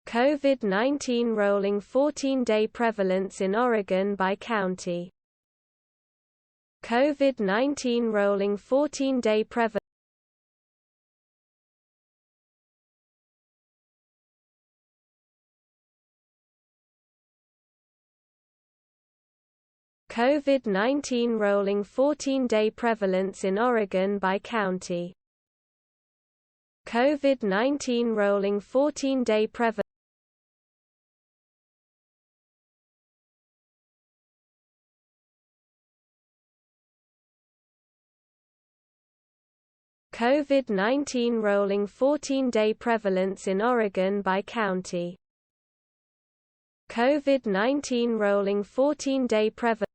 COVID-19 rolling 14-day prevalence in Oregon by county. COVID-19 rolling 14-day prevalence. COVID-19 rolling 14-day prevalence in Oregon by county. COVID-19 rolling 14-day prevalence. COVID-19 rolling 14-day prevalence in Oregon by county. COVID-19 rolling 14-day prevalence.